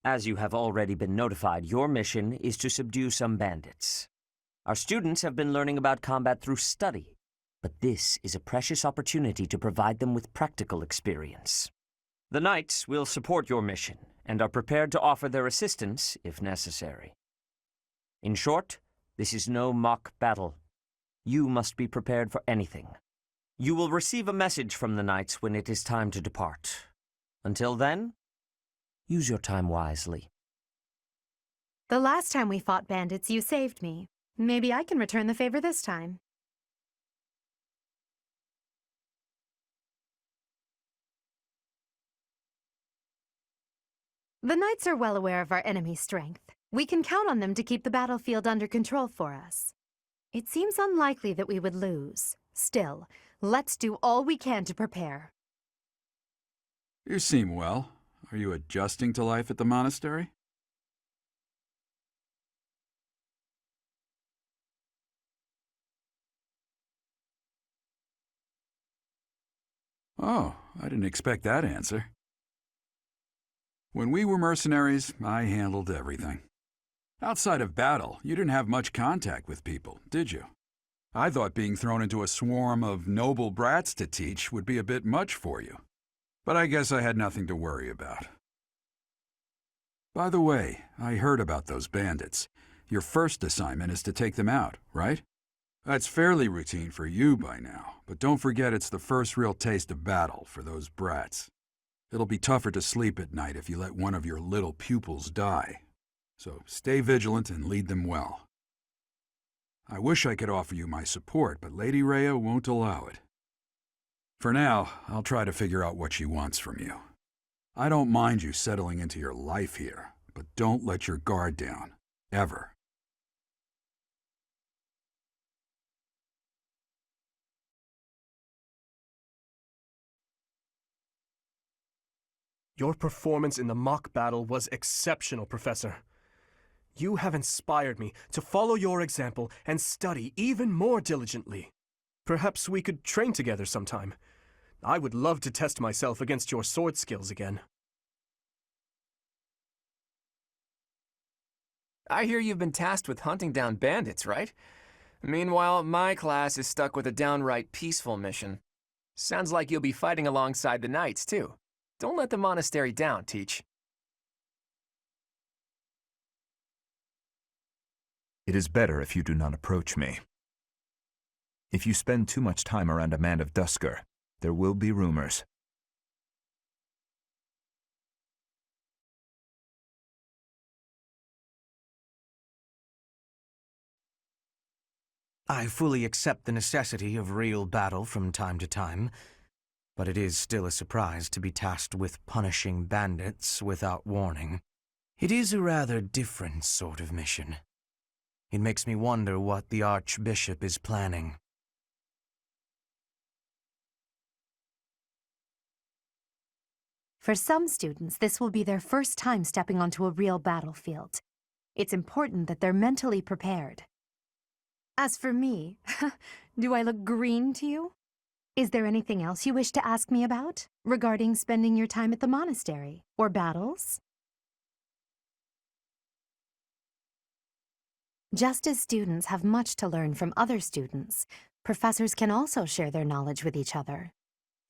As you have already been notified, your mission is to subdue some bandits. Our students have been learning about combat through study, but this is a precious opportunity to provide them with practical experience. The Knights will support your mission and are prepared to offer their assistance if necessary. In short, this is no mock battle. You must be prepared for anything. You will receive a message from the Knights when it is time to depart. Until then, use your time wisely. The last time we fought bandits, you saved me. Maybe I can return the favor this time. The knights are well aware of our enemy's strength. We can count on them to keep the battlefield under control for us. It seems unlikely that we would lose. Still, let's do all we can to prepare. You seem well. Are you adjusting to life at the monastery? Oh, I didn't expect that answer. When we were mercenaries, I handled everything. Outside of battle, you didn't have much contact with people, did you? I thought being thrown into a swarm of noble brats to teach would be a bit much for you. But I guess I had nothing to worry about. By the way, I heard about those bandits. Your first assignment is to take them out, right? That's fairly routine for you by now, but don't forget it's the first real taste of battle for those brats. It'll be tougher to sleep at night if you let one of your little pupils die. So stay vigilant and lead them well. I wish I could offer you my support, but Lady Rhea won't allow it. For now, I'll try to figure out what she wants from you. I don't mind you settling into your life here, but don't let your guard down. Ever. Your performance in the mock battle was exceptional, Professor. You have inspired me to follow your example and study even more diligently. Perhaps we could train together sometime. I would love to test myself against your sword skills again. I hear you've been tasked with hunting down bandits, right? Meanwhile, my class is stuck with a downright peaceful mission. Sounds like you'll be fighting alongside the knights, too. Don't let the monastery down, Teach. It is better if you do not approach me. If you spend too much time around a man of Dusker, there will be rumors. I fully accept the necessity of real battle from time to time, but it is still a surprise to be tasked with punishing bandits without warning. It is a rather different sort of mission. It makes me wonder what the Archbishop is planning. For some students, this will be their first time stepping onto a real battlefield. It's important that they're mentally prepared. As for me, do I look green to you? Is there anything else you wish to ask me about regarding spending your time at the monastery or battles? Just as students have much to learn from other students, professors can also share their knowledge with each other.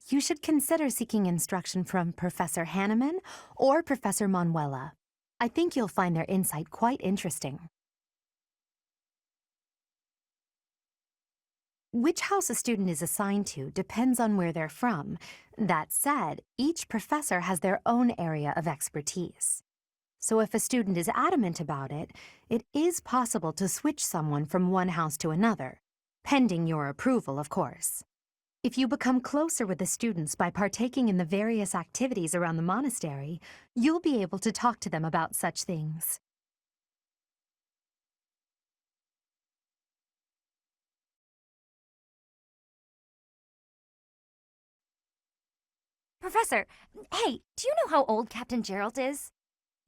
You should consider seeking instruction from Professor Hanneman or Professor Manuela. I think you'll find their insight quite interesting. Which house a student is assigned to depends on where they're from. That said, each professor has their own area of expertise. So if a student is adamant about it, it is possible to switch someone from one house to another, pending your approval, of course. If you become closer with the students by partaking in the various activities around the monastery, you'll be able to talk to them about such things. Professor, hey, do you know how old Captain Gerald is?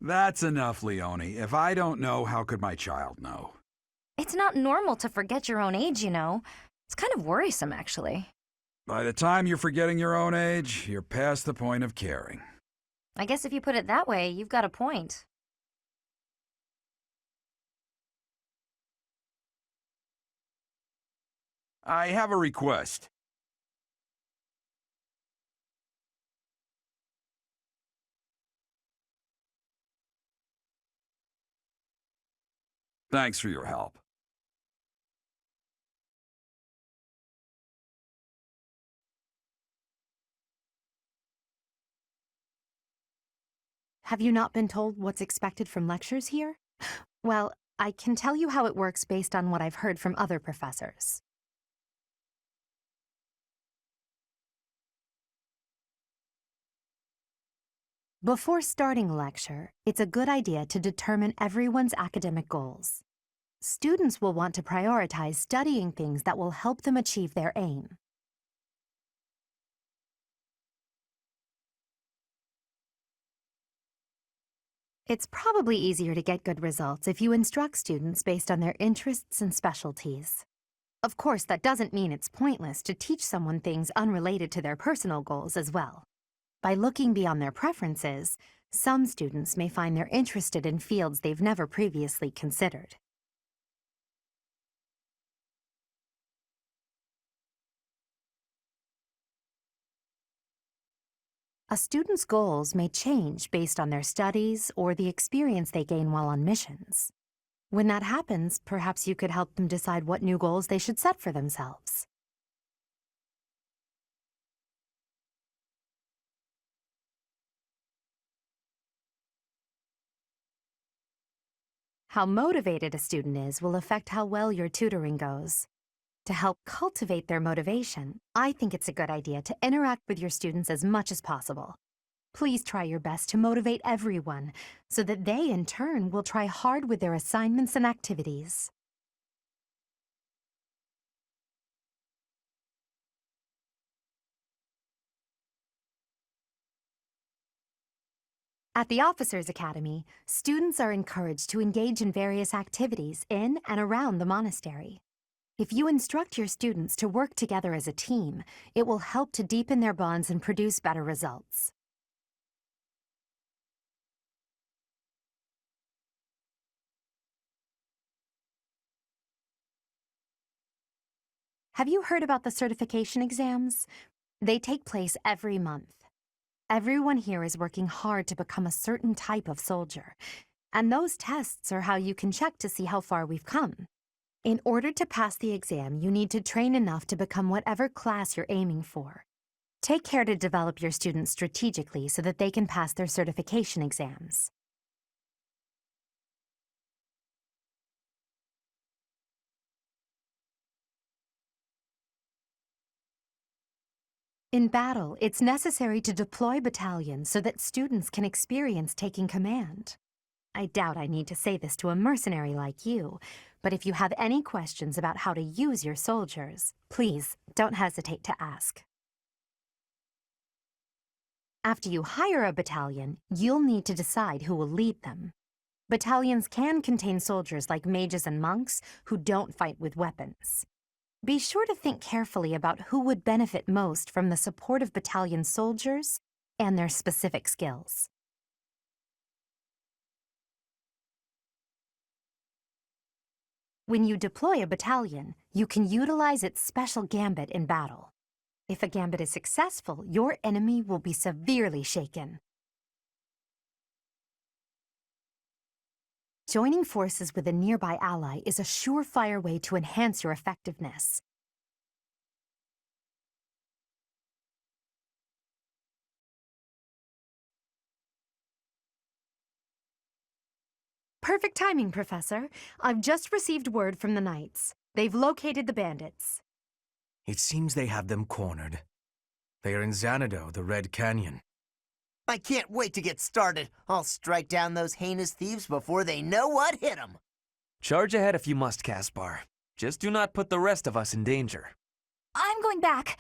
That's enough, Leone. If I don't know, how could my child know? It's not normal to forget your own age, you know. It's kind of worrisome, actually. By the time you're forgetting your own age, you're past the point of caring. I guess if you put it that way, you've got a point. I have a request. Thanks for your help. Have you not been told what's expected from lectures here? Well, I can tell you how it works based on what I've heard from other professors. Before starting a lecture, it's a good idea to determine everyone's academic goals. Students will want to prioritize studying things that will help them achieve their aim. It's probably easier to get good results if you instruct students based on their interests and specialties. Of course, that doesn't mean it's pointless to teach someone things unrelated to their personal goals as well. By looking beyond their preferences, some students may find they're interested in fields they've never previously considered. A student's goals may change based on their studies or the experience they gain while on missions. When that happens, perhaps you could help them decide what new goals they should set for themselves. How motivated a student is will affect how well your tutoring goes. To help cultivate their motivation, I think it's a good idea to interact with your students as much as possible. Please try your best to motivate everyone so that they, in turn, will try hard with their assignments and activities. At the Officers' Academy, students are encouraged to engage in various activities in and around the monastery. If you instruct your students to work together as a team, it will help to deepen their bonds and produce better results. Have you heard about the certification exams? They take place every month. Everyone here is working hard to become a certain type of soldier, and those tests are how you can check to see how far we've come. In order to pass the exam, you need to train enough to become whatever class you're aiming for. Take care to develop your students strategically so that they can pass their certification exams. In battle, it's necessary to deploy battalions so that students can experience taking command. I doubt I need to say this to a mercenary like you, but if you have any questions about how to use your soldiers, please don't hesitate to ask. After you hire a battalion, you'll need to decide who will lead them. Battalions can contain soldiers like mages and monks who don't fight with weapons. Be sure to think carefully about who would benefit most from the support of battalion soldiers and their specific skills. When you deploy a battalion, you can utilize its special gambit in battle. If a gambit is successful, your enemy will be severely shaken. Joining forces with a nearby ally is a surefire way to enhance your effectiveness. Perfect timing, Professor. I've just received word from the Knights. They've located the bandits. It seems they have them cornered. They are in Xanadu, the Red Canyon. I can't wait to get started. I'll strike down those heinous thieves before they know what hit them. Charge ahead if you must, Caspar. Just do not put the rest of us in danger. I'm going back.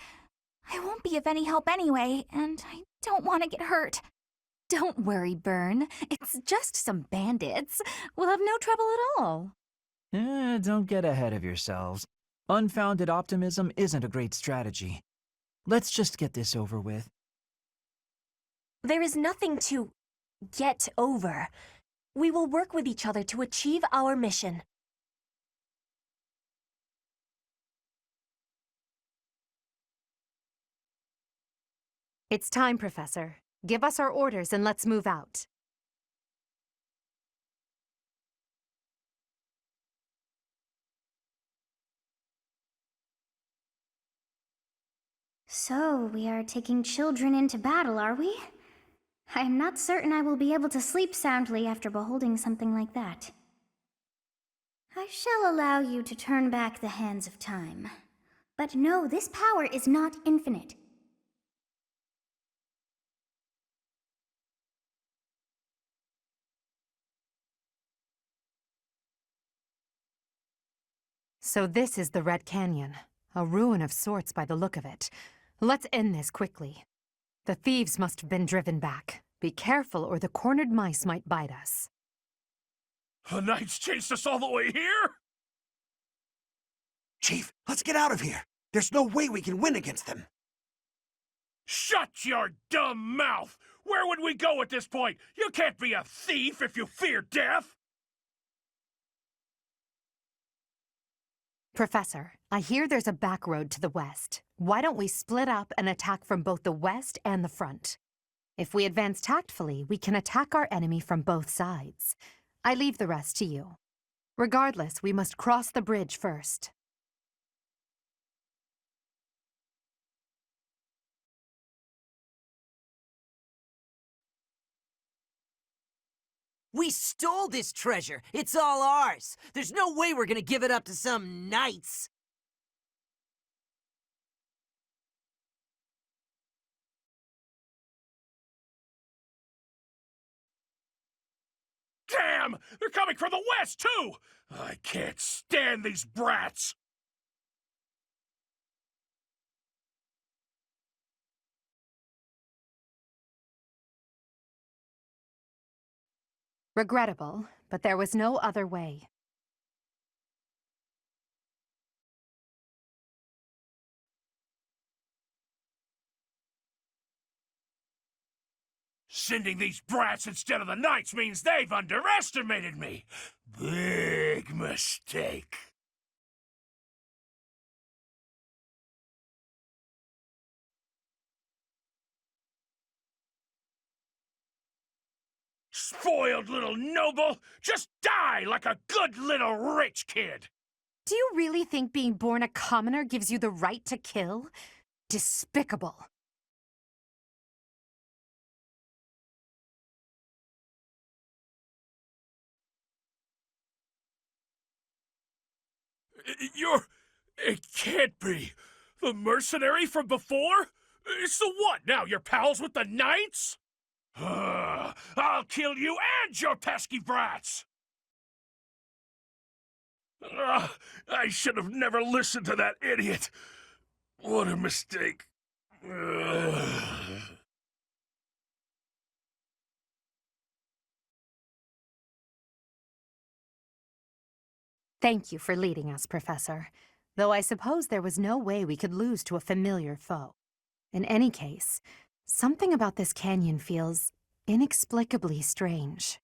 I won't be of any help anyway, and I don't want to get hurt. Don't worry, Byrne. It's just some bandits. We'll have no trouble at all. Don't get ahead of yourselves. Unfounded optimism isn't a great strategy. Let's just get this over with. There is nothing to get over. We will work with each other to achieve our mission. It's time, Professor. Give us our orders and let's move out. So, we are taking children into battle, are we? I am not certain I will be able to sleep soundly after beholding something like that. I shall allow you to turn back the hands of time. But no, this power is not infinite. So this is the Red Canyon, a ruin of sorts by the look of it. Let's end this quickly. The thieves must have been driven back. Be careful or the cornered mice might bite us. The Knights chased us all the way here? Chief, let's get out of here. There's no way we can win against them. Shut your dumb mouth! Where would we go at this point? You can't be a thief if you fear death! Professor, I hear there's a back road to the west. Why don't we split up and attack from both the west and the front? If we advance tactfully, we can attack our enemy from both sides. I leave the rest to you. Regardless, we must cross the bridge first. We stole this treasure. It's all ours. There's no way we're gonna give it up to some knights. Damn! They're coming from the west, too! I can't stand these brats! Regrettable, but there was no other way. Sending these brats instead of the Knights means they've underestimated me. Big mistake. Spoiled little noble! Just die like a good little rich kid! Do you really think being born a commoner gives you the right to kill? Despicable. It can't be. The mercenary from before? So what now, you're pals with the Knights? I'll kill you and your pesky brats! I should have never listened to that idiot. What a mistake. Thank you for leading us, Professor. Though I suppose there was no way we could lose to a familiar foe. In any case, something about this canyon feels inexplicably strange.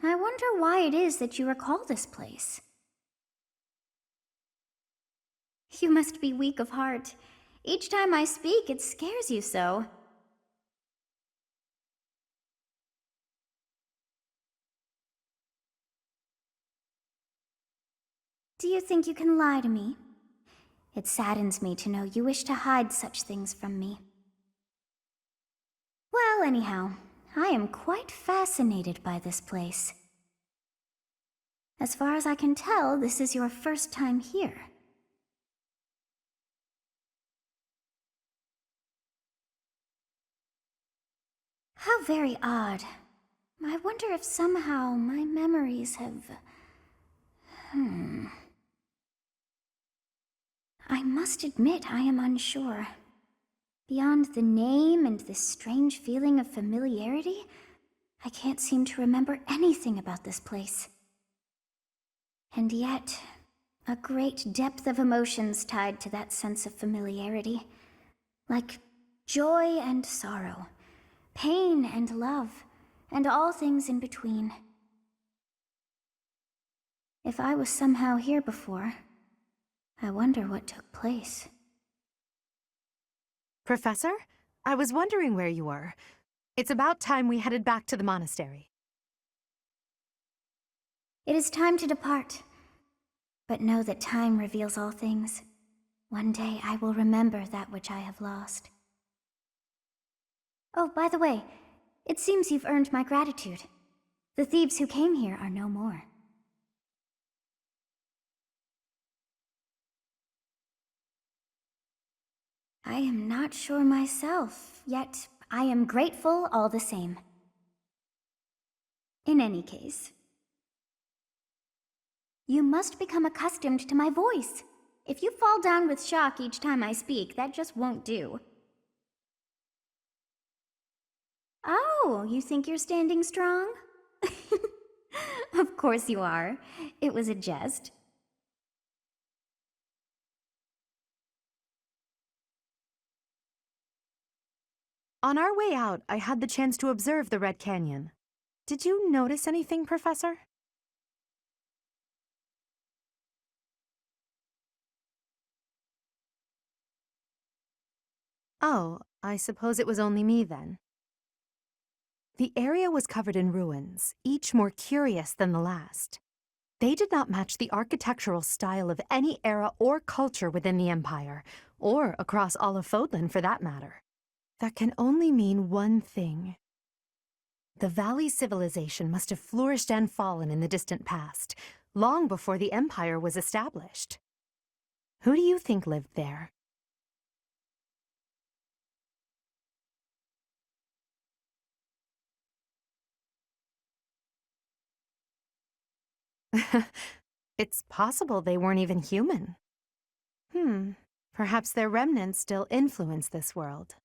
I wonder why it is that you recall this place. You must be weak of heart. Each time I speak, it scares you so. Do you think you can lie to me? It saddens me to know you wish to hide such things from me. Well, anyhow, I am quite fascinated by this place. As far as I can tell, this is your first time here. How very odd. I wonder if somehow my memories have... I must admit I am unsure. Beyond the name and this strange feeling of familiarity, I can't seem to remember anything about this place. And yet, a great depth of emotions tied to that sense of familiarity. Like joy and sorrow, pain and love, and all things in between. If I was somehow here before, I wonder what took place. Professor, I was wondering where you were. It's about time we headed back to the monastery. It is time to depart. But know that time reveals all things. One day I will remember that which I have lost. Oh, by the way, it seems you've earned my gratitude. The thieves who came here are no more. I am not sure myself, yet I am grateful all the same. In any case, you must become accustomed to my voice. If you fall down with shock each time I speak, that just won't do. Oh, you think you're standing strong? Of course you are. It was a jest. On our way out, I had the chance to observe the Red Canyon. Did you notice anything, Professor? Oh, I suppose it was only me then. The area was covered in ruins, each more curious than the last. They did not match the architectural style of any era or culture within the Empire, or across all of Fodlan for that matter. That can only mean one thing. The Valley civilization must have flourished and fallen in the distant past, long before the Empire was established. Who do you think lived there? It's possible they weren't even human. Perhaps their remnants still influence this world.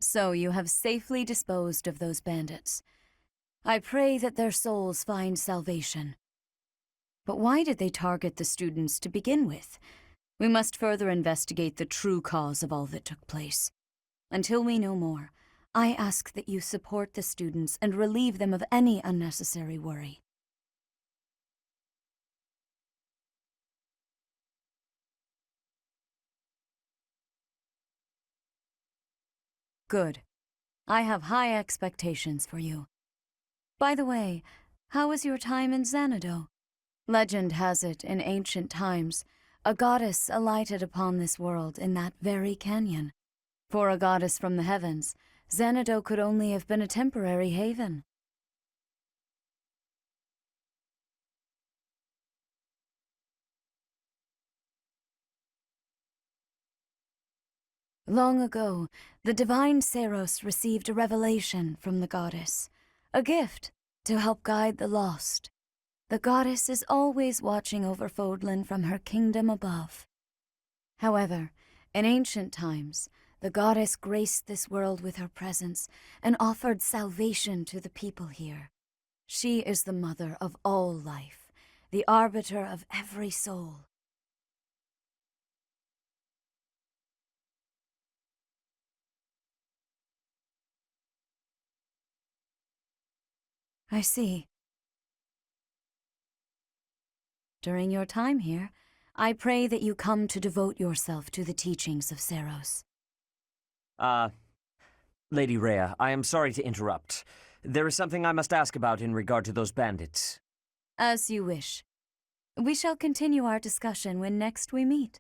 So you have safely disposed of those bandits. I pray that their souls find salvation. But why did they target the students to begin with? We must further investigate the true cause of all that took place. Until we know more, I ask that you support the students and relieve them of any unnecessary worry. Good. I have high expectations for you. By the way, how was your time in Xanadu? Legend has it, in ancient times, a goddess alighted upon this world in that very canyon. For a goddess from the heavens, Xanadu could only have been a temporary haven. Long ago, the divine Seros received a revelation from the goddess, a gift to help guide the lost. The goddess is always watching over Fodlan from her kingdom above. However, in ancient times, the goddess graced this world with her presence and offered salvation to the people here. She is the mother of all life, the arbiter of every soul. I see. During your time here, I pray that you come to devote yourself to the teachings of Seros. Lady Rhea, I am sorry to interrupt. There is something I must ask about in regard to those bandits. As you wish. We shall continue our discussion when next we meet.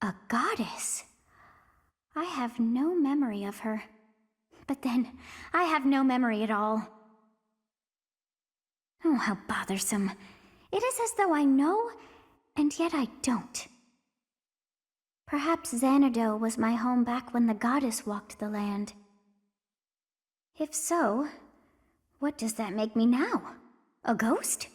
A goddess? I have no memory of her. But then, I have no memory at all. Oh, how bothersome. It is as though I know, and yet I don't. Perhaps Xanadu was my home back when the goddess walked the land. If so, what does that make me now? A ghost?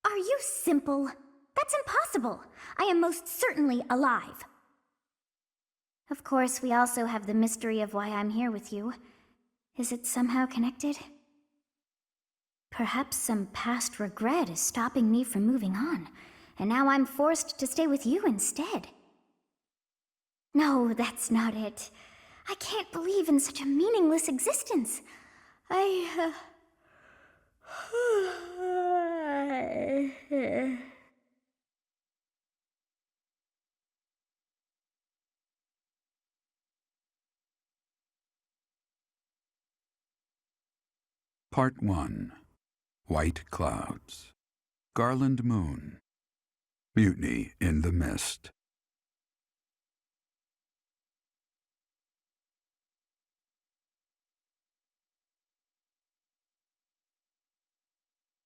Are you simple? That's impossible. I am most certainly alive. Of course, we also have the mystery of why I'm here with you. Is it somehow connected? Perhaps some past regret is stopping me from moving on, and now I'm forced to stay with you instead. No, that's not it. I can't believe in such a meaningless existence. Part 1. White Clouds. Garland Moon. Mutiny in the Mist.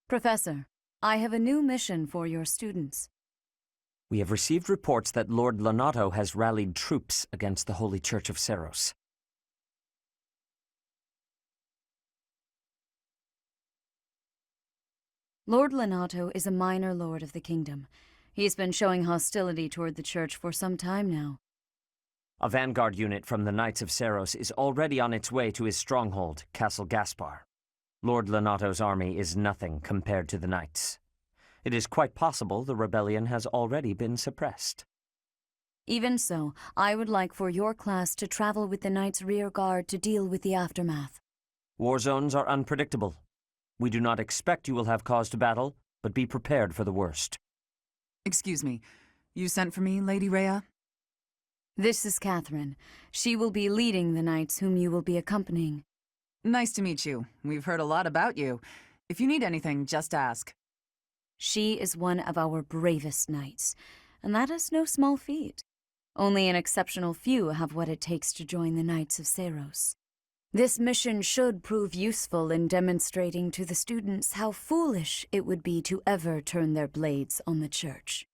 Professor, I have a new mission for your students. We have received reports that Lord Lonato has rallied troops against the Holy Church of Seros. Lord Lonato is a minor lord of the kingdom. He's been showing hostility toward the church for some time now. A vanguard unit from the Knights of Seros is already on its way to his stronghold, Castle Gaspar. Lord Lonato's army is nothing compared to the Knights. It is quite possible the rebellion has already been suppressed. Even so, I would like for your class to travel with the Knights' rear guard to deal with the aftermath. War zones are unpredictable. We do not expect you will have cause to battle, but be prepared for the worst. Excuse me. You sent for me, Lady Rhea? This is Catherine. She will be leading the Knights whom you will be accompanying. Nice to meet you. We've heard a lot about you. If you need anything, just ask. She is one of our bravest knights, and that is no small feat. Only an exceptional few have what it takes to join the Knights of Seros. This mission should prove useful in demonstrating to the students how foolish it would be to ever turn their blades on the Church.